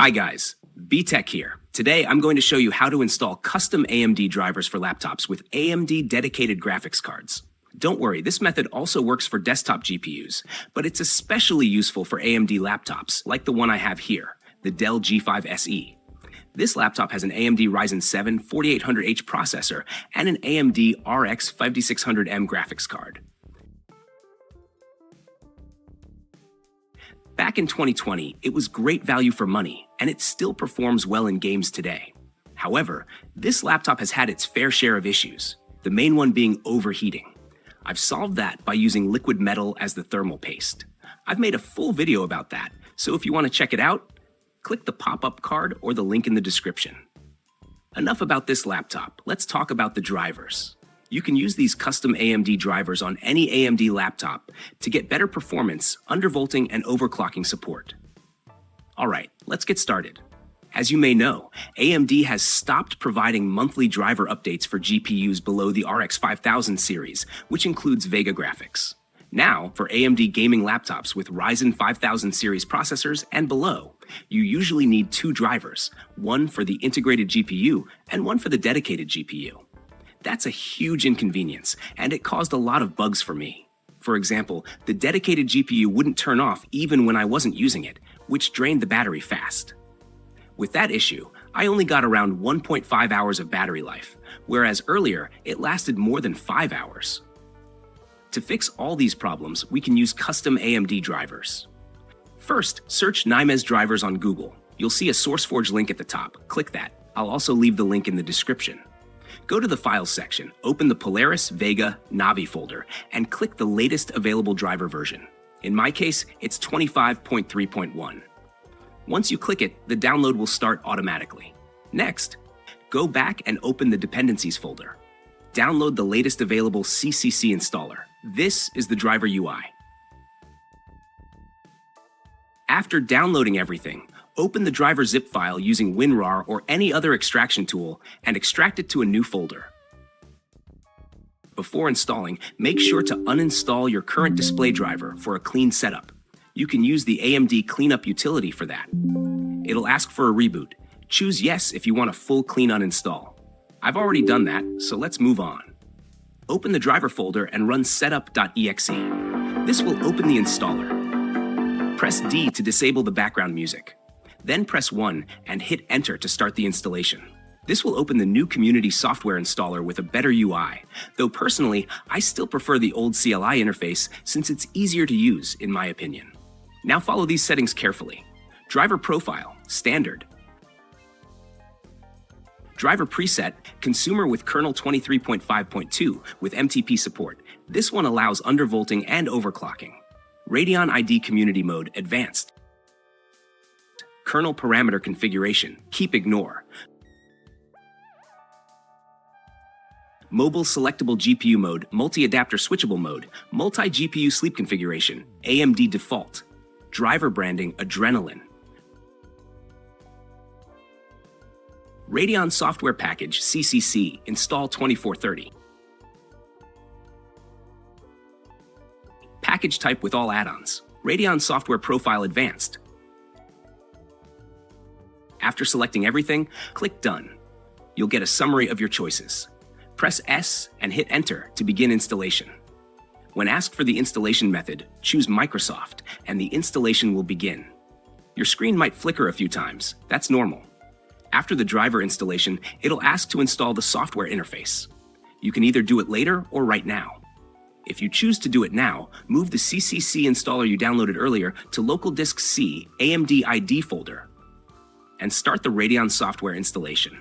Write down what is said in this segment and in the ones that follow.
Hi guys, BTech here. Today I'm going to show you how to install custom AMD drivers for laptops with AMD dedicated graphics cards. Don't worry, this method also works for desktop GPUs, but it's especially useful for AMD laptops, like the one I have here, the Dell G5 SE. This laptop has an AMD Ryzen 7 4800H processor and an AMD RX5600M graphics card. Back in 2020, it was great value for money, and it still performs well in games today. However, this laptop has had its fair share of issues, the main one being overheating. I've solved that by using liquid metal as the thermal paste. I've made a full video about that, so if you want to check it out, click the pop-up card or the link in the description. Enough about this laptop, let's talk about the drivers. You can use these custom AMD drivers on any AMD laptop to get better performance, undervolting, and overclocking support. Alright, let's get started. As you may know, AMD has stopped providing monthly driver updates for GPUs below the RX5000 series, which includes Vega graphics. Now, for AMD gaming laptops with Ryzen 5000 series processors and below, you usually need two drivers, one for the integrated GPU and one for the dedicated GPU. That's a huge inconvenience, and it caused a lot of bugs for me. For example, the dedicated GPU wouldn't turn off even when I wasn't using it, which drained the battery fast. With that issue, I only got around 1.5 hours of battery life, whereas earlier it lasted more than 5 hours. To fix all these problems, we can use custom AMD drivers. First, search Nimez drivers on Google. You'll see a SourceForge link at the top. Click that. I'll also leave the link in the description. Go to the Files section, open the Polaris, Vega, Navi folder, and click the latest available driver version. In my case, it's 25.3.1. Once you click it, the download will start automatically. Next, go back and open the Dependencies folder. Download the latest available CCC installer. This is the driver UI. After downloading everything, open the driver zip file using WinRAR or any other extraction tool and extract it to a new folder. Before installing, make sure to uninstall your current display driver for a clean setup. You can use the AMD Cleanup utility for that. It'll ask for a reboot. Choose yes if you want a full clean uninstall. I've already done that, so let's move on. Open the driver folder and run setup.exe. This will open the installer. Press D to disable the background music. Then press 1 and hit Enter to start the installation. This will open the new community software installer with a better UI, though personally, I still prefer the old CLI interface since it's easier to use, in my opinion. Now follow these settings carefully. Driver profile, standard. Driver preset, consumer with kernel 23.5.2 with MTP support. This one allows undervolting and overclocking. Radeon ID community mode, advanced. Kernel parameter configuration, keep ignore. Mobile selectable GPU mode, multi-adapter switchable mode, multi-GPU sleep configuration, AMD default. Driver branding, adrenaline. Radeon software package, CCC, install 2430. Package type with all add-ons. Radeon software profile advanced. After selecting everything, click Done. You'll get a summary of your choices. Press S and hit Enter to begin installation. When asked for the installation method, choose Microsoft and the installation will begin. Your screen might flicker a few times. That's normal. After the driver installation, it'll ask to install the software interface. You can either do it later or right now. If you choose to do it now, move the CCC installer you downloaded earlier to Local Disk C, AMD ID folder, and start the Radeon software installation.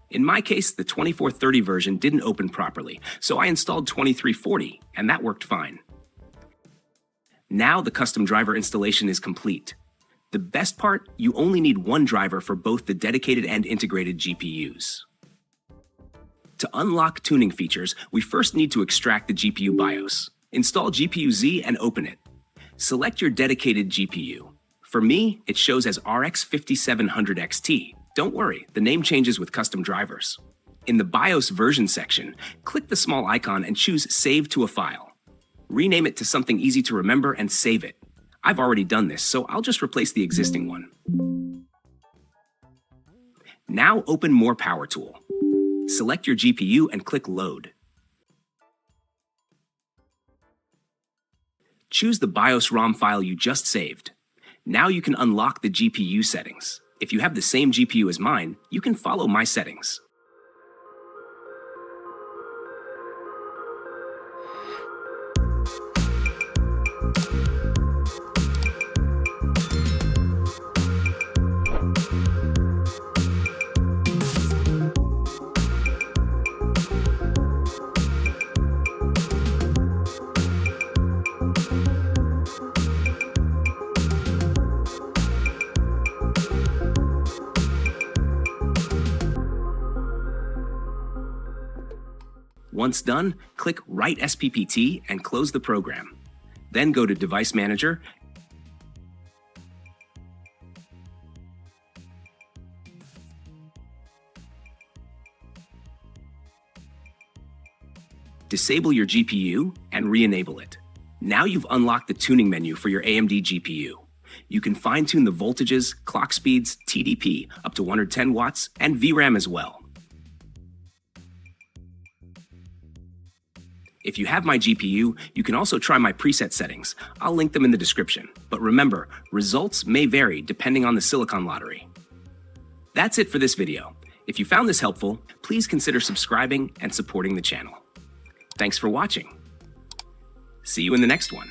In my case, the 2430 version didn't open properly, so I installed 2340, and that worked fine. Now the custom driver installation is complete. The best part, you only need one driver for both the dedicated and integrated GPUs. To unlock tuning features, we first need to extract the GPU BIOS. Install GPU-Z and open it. Select your dedicated GPU. For me, it shows as RX5700 XT. Don't worry, the name changes with custom drivers. In the BIOS version section, click the small icon and choose Save to a File. Rename it to something easy to remember and save it. I've already done this, so I'll just replace the existing one. Now open More Power Tool. Select your GPU and click Load. Choose the BIOS ROM file you just saved. Now you can unlock the GPU settings. If you have the same GPU as mine, you can follow my settings. Once done, click Write SPPT and close the program. Then go to Device Manager disable your GPU and re-enable it. Now you've unlocked the tuning menu for your AMD GPU. You can fine-tune the voltages, clock speeds, TDP up to 110 watts, and VRAM as well. If you have my GPU, you can also try my preset settings. I'll link them in the description. But remember, results may vary depending on the silicon lottery. That's it for this video. If you found this helpful, please consider subscribing and supporting the channel. Thanks for watching. See you in the next one.